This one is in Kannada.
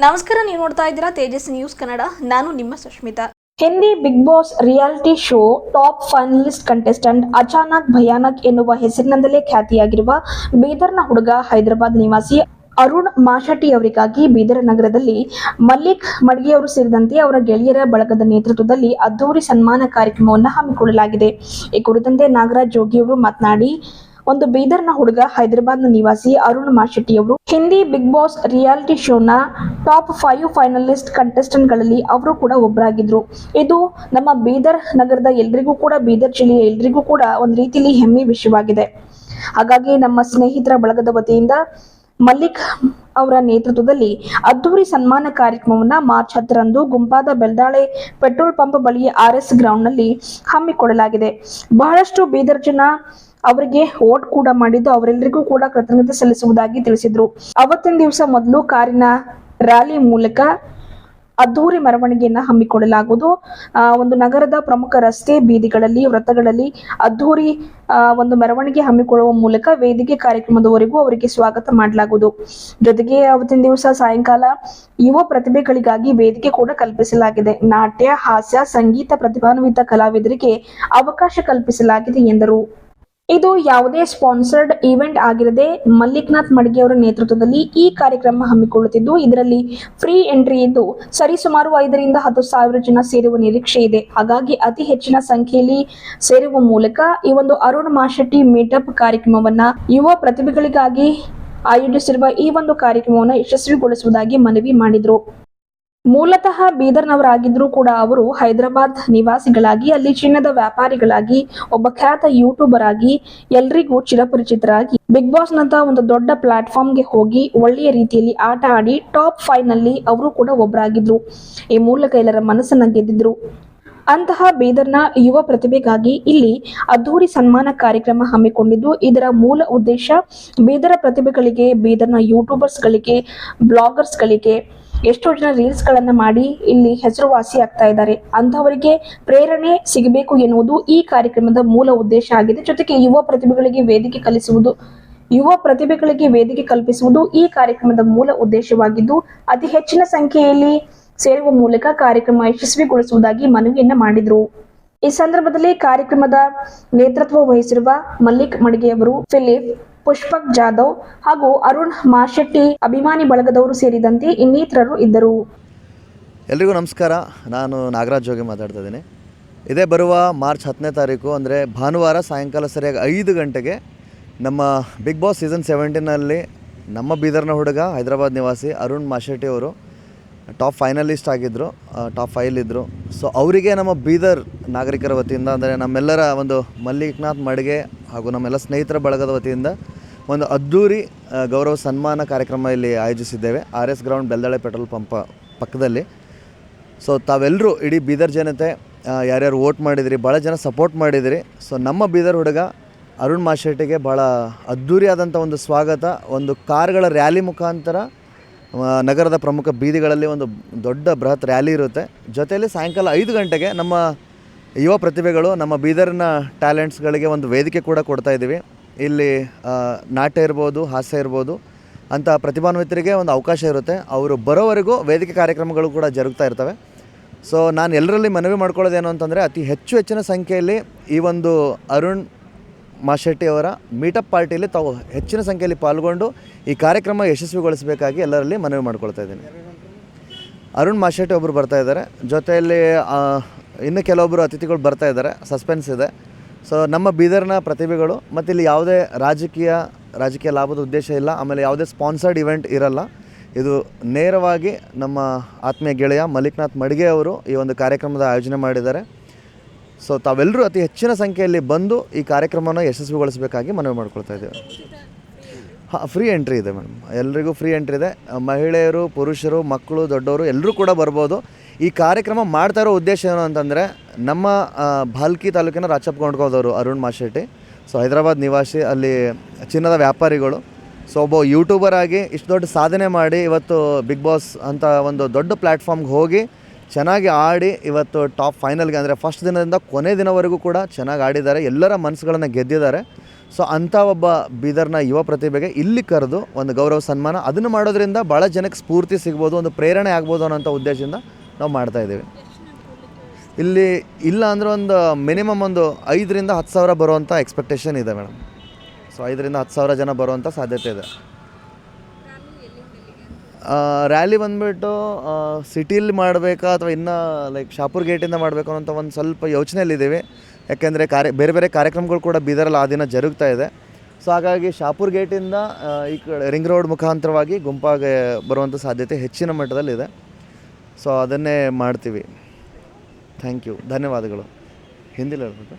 ನಮಸ್ಕಾರ, ನೀವು ನೋಡ್ತಾ ಇದ್ದೀರಾ ತೇಜಸ್ ನ್ಯೂಸ್ ಕನ್ನಡ. ನಾನು ನಿಮ್ಮ Sushmita. Hindi Bigg Boss reality show top finalist contestant Achanak Bhayanak ಎನ್ನುವ ಹೆಸರಿನಿಂದಲೇ ಖ್ಯಾತಿಯಾಗಿರುವ ಬೀದರ್ನ ಹುಡುಗ ಹೈದರಾಬಾದ್ ನಿವಾಸಿ ಅರುಣ್ ಮಾಶೆಟ್ಟಿ ಅವರಿಗಾಗಿ ಬೀದರ್ ನಗರದಲ್ಲಿ ಮಲ್ಲಿಕ್ ಮಡ್ಗಿಯವರು ಸೇರಿದಂತೆ ಅವರ ಗೆಳೆಯರ ಬಳಗದ ನೇತೃತ್ವದಲ್ಲಿ ಅದ್ದೂರಿ ಸನ್ಮಾನ ಕಾರ್ಯಕ್ರಮವನ್ನು ಹಮ್ಮಿಕೊಳ್ಳಲಾಗಿದೆ. ಈ ಕುರಿತಂತೆ ನಾಗರಾಜ್ ಜೋಗಿಯವರು ಮಾತನಾಡಿ, ಒಂದು ಬೀದರ್ನ ಹುಡುಗ ಹೈದರಾಬಾದ್ನ ನಿವಾಸಿ ಅರುಣ್ ಮಾಶೆಟ್ಟಿ ಅವರು ಹಿಂದಿ ಬಿಗ್ ಬಾಸ್ ರಿಯಾಲಿಟಿ ಶೋನ ಟಾಪ್ 5 ಫೈನಲಿಸ್ಟ್ ಕಂಟೆಸ್ಟೆಂಟ್ಗಳಲ್ಲಿ ಅವರು ಕೂಡ ಒಬ್ಬರಾಗಿದ್ರು. ಇದು ನಮ್ಮ ಬೀದರ್ ನಗರದ ಎಲ್ರಿಗೂ ಕೂಡ, ಬೀದರ್ ಜಿಲ್ಲೆಯ ಎಲ್ರಿಗೂ ಕೂಡ ಒಂದು ರೀತಿಯಲ್ಲಿ ಹೆಮ್ಮೆ ವಿಷಯವಾಗಿದೆ. ಹಾಗಾಗಿ ನಮ್ಮ ಸ್ನೇಹಿತರ ಬಳಗದ ವತಿಯಿಂದ ಮಲ್ಲಿಕ್ ಅವರ ನೇತೃತ್ವದಲ್ಲಿ ಅದ್ದೂರಿ ಸನ್ಮಾನ ಕಾರ್ಯಕ್ರಮವನ್ನ ಮಾರ್ಚ್ 10ರಂದು ಗುಂಪಾದ ಬೆಲ್ದಾಳೆ ಪೆಟ್ರೋಲ್ ಪಂಪ್ ಬಳಿಯ RS ಗ್ರೌಂಡ್ ನಲ್ಲಿ ಹಮ್ಮಿಕೊಳ್ಳಲಾಗಿದೆ. ಬಹಳಷ್ಟು ಬೀದರ್ ಜನ ಅವರಿಗೆ ವೋಟ್ ಕೂಡ ಮಾಡಿದ್ದು ಅವರೆಲ್ಲರಿಗೂ ಕೂಡ ಕೃತಜ್ಞತೆ ಸಲ್ಲಿಸುವುದಾಗಿ ತಿಳಿಸಿದ್ರು. ಅವತ್ತಿನ ದಿವಸ ಮೊದಲು ಕಾರಿನ ರ್ಯಾಲಿ ಮೂಲಕ ಅದ್ದೂರಿ ಮೆರವಣಿಗೆಯನ್ನ ಹಮ್ಮಿಕೊಳ್ಳಲಾಗುವುದು. ಒಂದು ನಗರದ ಪ್ರಮುಖ ರಸ್ತೆ ಬೀದಿಗಳಲ್ಲಿ, ವೃತ್ತಗಳಲ್ಲಿ ಅದ್ದೂರಿ ಒಂದು ಮೆರವಣಿಗೆ ಹಮ್ಮಿಕೊಳ್ಳುವ ಮೂಲಕ ವೇದಿಕೆ ಕಾರ್ಯಕ್ರಮದವರೆಗೂ ಅವರಿಗೆ ಸ್ವಾಗತ ಮಾಡಲಾಗುವುದು. ಜೊತೆಗೆ ಅವತ್ತಿನ ದಿವಸ ಸಾಯಂಕಾಲ ಯುವ ಪ್ರತಿಭೆಗಳಿಗಾಗಿ ವೇದಿಕೆ ಕೂಡ ಕಲ್ಪಿಸಲಾಗಿದೆ. ನಾಟ್ಯ, ಹಾಸ್ಯ, ಸಂಗೀತ ಪ್ರತಿಭಾನ್ವಿತ ಕಲಾವಿದರಿಗೆ ಅವಕಾಶ ಕಲ್ಪಿಸಲಾಗಿದೆ ಎಂದರು. ಇದು ಯಾವುದೇ ಸ್ಪಾನ್ಸರ್ಡ್ ಈವೆಂಟ್ ಆಗಿರದೆ ಮಲ್ಲಿಕ್ನಾಥ್ ಮಡ್ಗಿ ಅವರ ನೇತೃತ್ವದಲ್ಲಿ ಈ ಕಾರ್ಯಕ್ರಮ ಹಮ್ಮಿಕೊಳ್ಳುತ್ತಿದ್ದು, ಇದರಲ್ಲಿ ಫ್ರೀ ಎಂಟ್ರಿ ಇದ್ದು ಸರಿಸುಮಾರು 5 ರಿಂದ 10 ಸಾವಿರ ಜನ ಸೇರುವ ನಿರೀಕ್ಷೆ ಇದೆ. ಹಾಗಾಗಿ ಅತಿ ಹೆಚ್ಚಿನ ಸಂಖ್ಯೆಯಲ್ಲಿ ಸೇರುವ ಮೂಲಕ ಈ ಒಂದು ಅರುಣ್ ಮಾಶೆಟ್ಟಿ ಮೀಟಪ್ ಕಾರ್ಯಕ್ರಮವನ್ನ ಯುವ ಪ್ರತಿಭೆಗಳಿಗಾಗಿ ಆಯೋಜಿಸಿರುವ ಈ ಒಂದು ಕಾರ್ಯಕ್ರಮವನ್ನು ಯಶಸ್ವಿಗೊಳಿಸುವುದಾಗಿ ಮನವಿ ಮಾಡಿದ್ರು. ಮೂಲತಃ ಬೀದರ್ನವರಾಗಿದ್ರೂ ಕೂಡ ಅವರು ಹೈದರಾಬಾದ್ ನಿವಾಸಿಗಳಾಗಿ, ಅಲ್ಲಿ ಚಿನ್ನದ ವ್ಯಾಪಾರಿಗಳಾಗಿ, ಒಬ್ಬ ಖ್ಯಾತ ಯೂಟ್ಯೂಬರ್ ಆಗಿ ಎಲ್ರಿಗೂ ಚಿರಪರಿಚಿತರಾಗಿ ಬಿಗ್ ಬಾಸ್ ನಂತಹ ಒಂದು ದೊಡ್ಡ ಪ್ಲಾಟ್ಫಾರ್ಮ್ಗೆ ಹೋಗಿ ಒಳ್ಳೆಯ ರೀತಿಯಲ್ಲಿ ಆಟ ಆಡಿ ಟಾಪ್ 5 ನಲ್ಲಿ ಅವರು ಕೂಡ ಒಬ್ಬರಾಗಿದ್ರು. ಈ ಮೂಲಕ ಎಲ್ಲರ ಮನಸ್ಸನ್ನ ಗೆದ್ದಿದ್ರು. ಅಂತಹ ಬೀದರ್ನ ಯುವ ಪ್ರತಿಭೆಗಾಗಿ ಇಲ್ಲಿ ಅದ್ದೂರಿ ಸನ್ಮಾನ ಕಾರ್ಯಕ್ರಮ ಹಮ್ಮಿಕೊಂಡಿದ್ದು, ಇದರ ಮೂಲ ಉದ್ದೇಶ ಬೀದರ ಪ್ರತಿಭೆಗಳಿಗೆ, ಬೀದರ್ನ ಯೂಟ್ಯೂಬರ್ಸ್ಗಳಿಗೆ, ಬ್ಲಾಗರ್ಸ್ಗಳಿಗೆ ಎಷ್ಟೋ ಜನ ರೀಲ್ಸ್ ಗಳನ್ನ ಮಾಡಿ ಇಲ್ಲಿ ಹೆಸರುವಾಸಿ ಆಗ್ತಾ ಇದ್ದಾರೆ. ಅಂತಹವರಿಗೆ ಪ್ರೇರಣೆ ಸಿಗಬೇಕು ಎನ್ನುವುದು ಈ ಕಾರ್ಯಕ್ರಮದ ಮೂಲ ಉದ್ದೇಶ ಆಗಿದೆ. ಜೊತೆಗೆ ಯುವ ಪ್ರತಿಭೆಗಳಿಗೆ ವೇದಿಕೆ ಕಲ್ಪಿಸುವುದು ಈ ಕಾರ್ಯಕ್ರಮದ ಮೂಲ ಉದ್ದೇಶವಾಗಿದ್ದು, ಅತಿ ಹೆಚ್ಚಿನ ಸಂಖ್ಯೆಯಲ್ಲಿ ಸೇರುವ ಮೂಲಕ ಕಾರ್ಯಕ್ರಮ ಯಶಸ್ವಿಗೊಳಿಸುವುದಾಗಿ ಮನವಿಯನ್ನ ಮಾಡಿದ್ರು. ಈ ಸಂದರ್ಭದಲ್ಲಿ ಕಾರ್ಯಕ್ರಮದ ನೇತೃತ್ವ ವಹಿಸಿರುವ ಮಲ್ಲಿಕ್ ಮಡ್ಗಿಯವರು, ಫಿಲಿಪ್, ಪುಷ್ಪಕ್ ಜಾಧವ್ ಹಾಗೂ ಅರುಣ್ ಮಾಶೆಟ್ಟಿ ಅಭಿಮಾನಿ ಬಳಗದವರು ಸೇರಿದಂತೆ ಇನ್ನಿತರರು ಇದ್ದರು. ಎಲ್ರಿಗೂ ನಮಸ್ಕಾರ. ನಾನು ನಾಗರಾಜ್ ಜೋಗಿ ಮಾತಾಡ್ತಾ ಇದ್ದೀನಿ. ಇದೇ ಬರುವ ಮಾರ್ಚ್ 10ನೇ ತಾರೀಕು ಅಂದರೆ ಭಾನುವಾರ ಸಾಯಂಕಾಲ ಸರಿಯಾಗಿ 5 ಗಂಟೆಗೆ ನಮ್ಮ ಬಿಗ್ ಬಾಸ್ ಸೀಸನ್ 17ನಲ್ಲಿ ನಮ್ಮ ಬೀದರ್ನ ಹುಡುಗ ಹೈದರಾಬಾದ್ ನಿವಾಸಿ ಅರುಣ್ ಮಾಶೆಟ್ಟಿ ಅವರು ಟಾಪ್ ಫೈನಲಿಸ್ಟ್ ಆಗಿದ್ದರು, ಟಾಪ್ 5 ಇದ್ದರು. ಸೊ ಅವರಿಗೆ ನಮ್ಮ ಬೀದರ್ ನಾಗರಿಕರ ವತಿಯಿಂದ, ಅಂದರೆ ನಮ್ಮೆಲ್ಲರ ಒಂದು ಮಲ್ಲಿಕ್ನಾಥ್ ಮಡ್ಗೆ ಹಾಗೂ ನಮ್ಮೆಲ್ಲ ಸ್ನೇಹಿತರ ಬಳಗದ ವತಿಯಿಂದ ಒಂದು ಅದ್ದೂರಿ ಗೌರವ ಸನ್ಮಾನ ಕಾರ್ಯಕ್ರಮ ಇಲ್ಲಿ ಆಯೋಜಿಸಿದ್ದೇವೆ, RS ground Beldale petrol pump ಪಕ್ಕದಲ್ಲಿ. ಸೊ ತಾವೆಲ್ಲರೂ, ಇಡೀ ಬೀದರ್ ಜನತೆ ಯಾರ್ಯಾರು ವೋಟ್ ಮಾಡಿದಿರಿ, ಭಾಳ ಜನ ಸಪೋರ್ಟ್ ಮಾಡಿದಿರಿ. ಸೊ ನಮ್ಮ ಬೀದರ್ ಹುಡುಗ ಅರುಣ್ ಮಾಶೆಟ್ಟಿಗೆ ಭಾಳ ಅದ್ದೂರಿಯಾದಂಥ ಒಂದು ಸ್ವಾಗತ, ಒಂದು ಕಾರ್ಗಳ ರ್ಯಾಲಿ ಮುಖಾಂತರ ನಗರದ ಪ್ರಮುಖ ಬೀದಿಗಳಲ್ಲಿ ಒಂದು ದೊಡ್ಡ ಬೃಹತ್ ರ್ಯಾಲಿ ಇರುತ್ತೆ. ಜೊತೆಯಲ್ಲಿ ಸಾಯಂಕಾಲ 5 ಗಂಟೆಗೆ ನಮ್ಮ ಯುವ ಪ್ರತಿಭೆಗಳು, ನಮ್ಮ ಬೀದರ್ನ ಟ್ಯಾಲೆಂಟ್ಸ್ಗಳಿಗೆ ಒಂದು ವೇದಿಕೆ ಕೂಡ ಕೊಡ್ತಾ ಇದ್ದೀವಿ. ಇಲ್ಲಿ ನಾಟ್ಯ ಇರ್ಬೋದು, ಹಾಸ್ಯ ಇರ್ಬೋದು ಅಂತ ಪ್ರತಿಭಾನ್ವಿತರಿಗೆ ಒಂದು ಅವಕಾಶ ಇರುತ್ತೆ. ಅವರು ಬರೋವರೆಗೂ ವೇದಿಕೆ ಕಾರ್ಯಕ್ರಮಗಳು ಕೂಡ ಜರುಗ್ತಾ ಇರ್ತವೆ. ಸೊ ನಾನು ಎಲ್ಲರಲ್ಲಿ ಮನವಿ ಮಾಡ್ಕೊಳ್ಳೋದೇನು ಅಂತಂದರೆ, ಅತಿ ಹೆಚ್ಚಿನ ಸಂಖ್ಯೆಯಲ್ಲಿ ಈ ಒಂದು ಅರುಣ್ ಮಾಶೆಟ್ಟಿ ಅವರ ಮೀಟಪ್ ಪಾರ್ಟಿಯಲ್ಲಿ ತಾವು ಹೆಚ್ಚಿನ ಸಂಖ್ಯೆಯಲ್ಲಿ ಪಾಲ್ಗೊಂಡು ಈ ಕಾರ್ಯಕ್ರಮ ಯಶಸ್ವಿಗೊಳಿಸಬೇಕಾಗಿ ಎಲ್ಲರಲ್ಲಿ ಮನವಿ ಮಾಡ್ಕೊಳ್ತಾ ಇದ್ದೀನಿ. ಅರುಣ್ ಮಾಶೆಟ್ಟಿ ಒಬ್ಬರು ಬರ್ತಾ ಇದ್ದಾರೆ, ಜೊತೆಯಲ್ಲಿ ಇನ್ನು ಕೆಲವೊಬ್ಬರು ಅತಿಥಿಗಳು ಬರ್ತಾ ಇದ್ದಾರೆ, ಸಸ್ಪೆನ್ಸ್ ಇದೆ. ಸೊ ನಮ್ಮ ಬೀದರ್ನ ಪ್ರತಿಭೆಗಳು, ಮತ್ತು ಇಲ್ಲಿ ಯಾವುದೇ ರಾಜಕೀಯ ಲಾಭದ ಉದ್ದೇಶ ಇಲ್ಲ, ಆಮೇಲೆ ಯಾವುದೇ ಸ್ಪಾನ್ಸರ್ಡ್ ಇವೆಂಟ್ ಇರಲ್ಲ. ಇದು ನೇರವಾಗಿ ನಮ್ಮ ಆತ್ಮೀಯ ಗೆಳೆಯ ಮಲ್ಲಿಕ್ನಾಥ್ ಮಡ್ಗೆ ಅವರು ಈ ಒಂದು ಕಾರ್ಯಕ್ರಮದ ಆಯೋಜನೆ ಮಾಡಿದ್ದಾರೆ. ಸೊ ತಾವೆಲ್ಲರೂ ಅತಿ ಹೆಚ್ಚಿನ ಸಂಖ್ಯೆಯಲ್ಲಿ ಬಂದು ಈ ಕಾರ್ಯಕ್ರಮವನ್ನು ಯಶಸ್ವಿಗೊಳಿಸಬೇಕಾಗಿ ಮನವಿ ಮಾಡ್ಕೊಳ್ತಾ ಇದ್ದೇವೆ. ಫ್ರೀ ಎಂಟ್ರಿ ಇದೆ ಮೇಡಮ್, ಎಲ್ರಿಗೂ ಫ್ರೀ ಎಂಟ್ರಿ ಇದೆ. ಮಹಿಳೆಯರು, ಪುರುಷರು, ಮಕ್ಕಳು, ದೊಡ್ಡವರು ಎಲ್ಲರೂ ಕೂಡ ಬರ್ಬೋದು. ಈ ಕಾರ್ಯಕ್ರಮ ಮಾಡ್ತಾ ಇರೋ ಉದ್ದೇಶ ಏನು ಅಂತಂದರೆ, ನಮ್ಮ ಭಾಲ್ಕಿ ತಾಲೂಕಿನ ರಾಚಪ್ಪಗೊಂಡ್ಕೋದವರು ಅರುಣ್ ಮಾಶೆಟ್ಟಿ, ಸೊ ಹೈದರಾಬಾದ್ ನಿವಾಸಿ, ಅಲ್ಲಿ ಚಿನ್ನದ ವ್ಯಾಪಾರಿಗಳು. ಸೊ ಒಬ್ಬ ಯೂಟ್ಯೂಬರ್ ಆಗಿ ಇಷ್ಟು ದೊಡ್ಡ ಸಾಧನೆ ಮಾಡಿ ಇವತ್ತು ಬಿಗ್ ಬಾಸ್ ಅಂತ ಒಂದು ದೊಡ್ಡ ಪ್ಲ್ಯಾಟ್ಫಾರ್ಮ್ಗೆ ಹೋಗಿ ಚೆನ್ನಾಗಿ ಆಡಿ ಇವತ್ತು ಟಾಪ್ ಫೈನಲ್ಗೆ, ಅಂದರೆ ಫಸ್ಟ್ ದಿನದಿಂದ ಕೊನೆ ದಿನವರೆಗೂ ಕೂಡ ಚೆನ್ನಾಗಿ ಆಡಿದ್ದಾರೆ, ಎಲ್ಲರ ಮನಸ್ಸುಗಳನ್ನು ಗೆದ್ದಿದ್ದಾರೆ. ಸೊ ಅಂಥ ಒಬ್ಬ ಬೀದರ್ನ ಯುವ ಪ್ರತಿಭೆಗೆ ಇಲ್ಲಿ ಕರೆದು ಒಂದು ಗೌರವ ಸನ್ಮಾನ ಅದನ್ನು ಮಾಡೋದ್ರಿಂದ ಭಾಳ ಜನಕ್ಕೆ ಸ್ಫೂರ್ತಿ ಸಿಗ್ಬೋದು, ಒಂದು ಪ್ರೇರಣೆ ಆಗ್ಬೋದು ಅನ್ನೋಂಥ ಉದ್ದೇಶದಿಂದ ನಾವು ಮಾಡ್ತಾಯಿದ್ದೀವಿ. ಇಲ್ಲಿ ಇಲ್ಲ ಅಂದರೆ ಒಂದು ಮಿನಿಮಮ್ ಒಂದು 5,000 10,000 ಬರುವಂಥ ಎಕ್ಸ್ಪೆಕ್ಟೇಷನ್ ಇದೆ ಮೇಡಮ್. ಸೊ 5,000 10,000 ಜನ ಬರುವಂಥ ಸಾಧ್ಯತೆ ಇದೆ. ರ್ಯಾಲಿ ಬಂದುಬಿಟ್ಟು ಸಿಟಿಲಿ ಮಾಡಬೇಕಾ ಅಥವಾ ಇನ್ನೂ ಲೈಕ್ ಶಾಪುರ್ ಗೇಟಿಂದ ಮಾಡಬೇಕು ಅನ್ನೋಂಥ ಒಂದು ಸ್ವಲ್ಪ ಯೋಚನೆಯಲ್ಲಿದ್ದೀವಿ. ಯಾಕೆಂದರೆ ಬೇರೆ ಬೇರೆ ಕಾರ್ಯಕ್ರಮಗಳು ಕೂಡ ಬೀದರಲ್ಲಿ ಆ ದಿನ ಜರುಗ್ತಾ ಇದೆ. ಸೊ ಹಾಗಾಗಿ ಶಾಪುರ್ ಗೇಟಿಂದ ಈ ಕಡೆ ರಿಂಗ್ ರೋಡ್ ಮುಖಾಂತರವಾಗಿ ಗುಂಪಾಗೆ ಬರುವಂಥ ಸಾಧ್ಯತೆ ಹೆಚ್ಚಿನ ಮಟ್ಟದಲ್ಲಿದೆ. ಸೊ ಅದನ್ನೇ ಮಾಡ್ತೀವಿ. ಥ್ಯಾಂಕ್ ಯು, ಧನ್ಯವಾದಗಳು. ಹಿಂದಿಲಿ ಹೇಳ್ಬಿಟ್ಟು